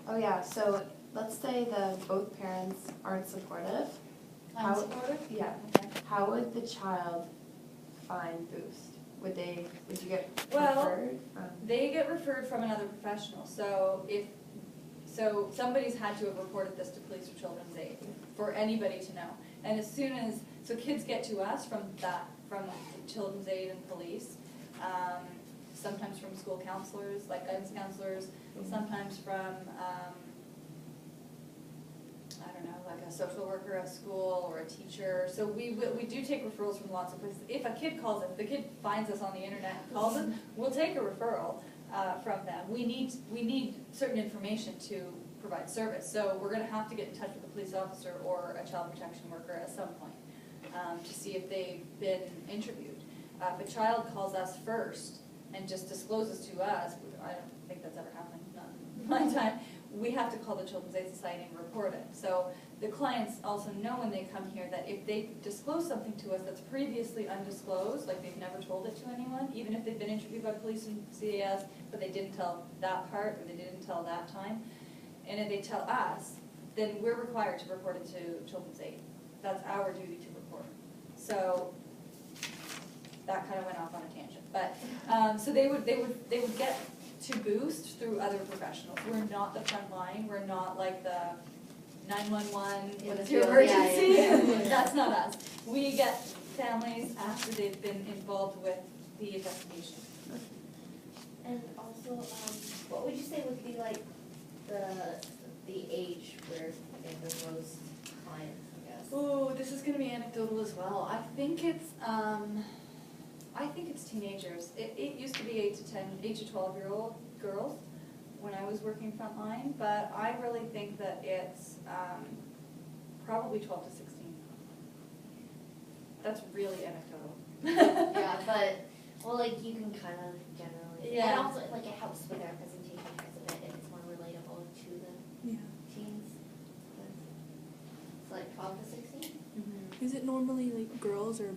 Oh yeah, so let's say both parents aren't supportive. Unsupportive? Yeah. Okay. How would the child find Boost? Would you get Well, referred? They get referred from another professional, so somebody's had to have reported this to Police or Children's Aid for anybody to know. And as soon as, so kids get to us from Children's Aid and Police, sometimes from school counselors, like guidance counselors, sometimes from, I don't know, like a social worker at school or a teacher. So we do take referrals from lots of places. If a kid calls us, if the kid finds us on the internet and calls us, we'll take a referral from them. We need certain information to provide service. So we're going to have to get in touch with a police officer or a child protection worker at some point to see if they've been interviewed. If a child calls us first and just discloses to us, I don't think that's ever happened, not in my time, we have to call the Children's Aid Society and report it. So the clients also know when they come here that if they disclose something to us that's previously undisclosed, like they've never told it to anyone, even if they've been interviewed by police and CAS, but they didn't tell that part or they didn't tell that time, and if they tell us, then we're required to report it to Children's Aid. That's our duty to report. So that kind of went off on a tangent, but so they would get to Boost through other professionals. We're not the front line. We're not like the 911. What is your emergency? Yeah. That's not us. We get families after they've been involved with the investigation. And also, what would you say would be like the age where like the most clients, I guess? Oh, this is going to be anecdotal as well. I think it's teenagers. It used to be 8 to 12-year-old girls when I was working frontline, but I really think that it's probably 12 to 16. That's really anecdotal. Yeah, but well, like you can kind of generally. Yeah. And also, like it helps with our presentation because of it, if it's more relatable to the teens. It's like 12 to 16. Mm-hmm. Is it normally like girls or?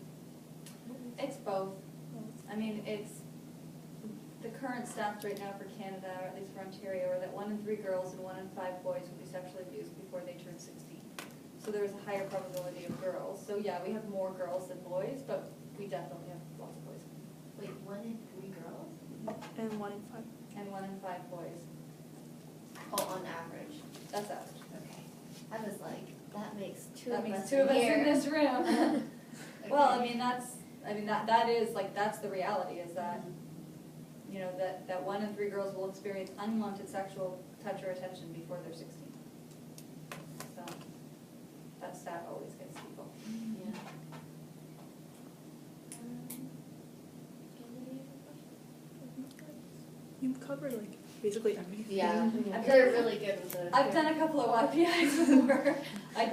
It's both. I mean, it's the current stats right now for Canada, or at least for Ontario, are that 1 in 3 girls and 1 in 5 boys will be sexually abused before they turn 16. So there's a higher probability of girls. So yeah, we have more girls than boys, but we definitely have lots of boys. Wait, 1 in 3 girls? And 1 in 5. And 1 in 5 boys. Oh, on average. That's average. Okay. I was like, that makes two That of means us 2 of us here. in this room. Well, Okay. that is like, that's the reality, is that, you know, that 1 in 3 girls will experience unwanted sexual touch or attention before they're 16. So that stat always gets people. Yeah. You've covered like basically everything. Yeah, I've you're done- really good with the. I've done a couple of YPIs before.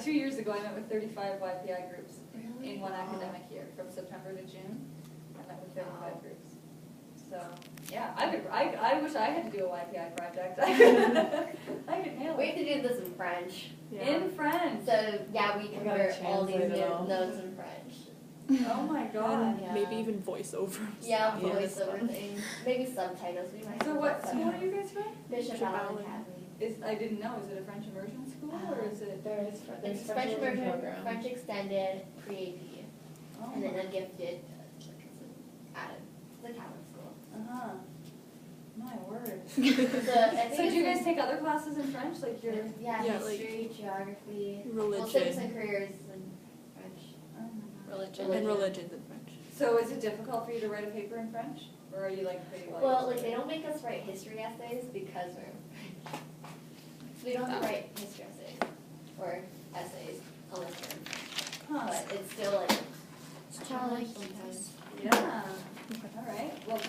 2 years ago, I met with 35 YPI groups in one academic year, from September to June. I met with 35 groups. So, yeah, I wish I had to do a YPI project. I could nail We have it. to do this in French. In French. So, yeah, we gotta convert all these translate it all. notes in French. Oh my god. Yeah. Maybe even voiceovers. Yeah, Yeah. voiceover things. Maybe subtitles. We might So have what subtitles. school are you guys from? Bishop Bishop Allen Allen. Academy. I didn't know. Is it a French immersion school or is it? There's It's French immersion, French extended, pre-AP, Oh. and then a gifted, like it's added, it's a Catholic school. Uh-huh. My word. So, I think So do you it's guys take other classes in French? Like your Yeah, Yeah, like history, geography, religion. well, civics and careers in French. Religion. And religions in French. So is it difficult for you to write a paper in French? Or are you like pretty like? Well, like they don't make us write history essays because we're French. So we don't have to write history essays or essays unless we're in French. Huh. But it's still like it's a challenge sometimes. Yeah. All right. Well,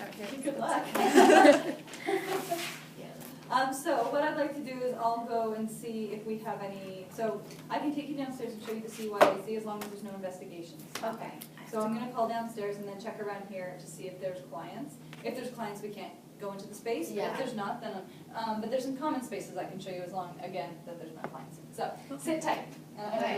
good luck. Yeah. So what I'd like to do is I'll go and see if we have any, so I can take you downstairs and show you the CYAC as long as there's no investigations. Okay. So I'm gonna call downstairs and then check around here to see if there's clients. If there's clients, we can't go into the space. Yeah. If there's not, then, but there's some common spaces I can show you as long, again, that there's no clients. So sit tight. And I- Okay.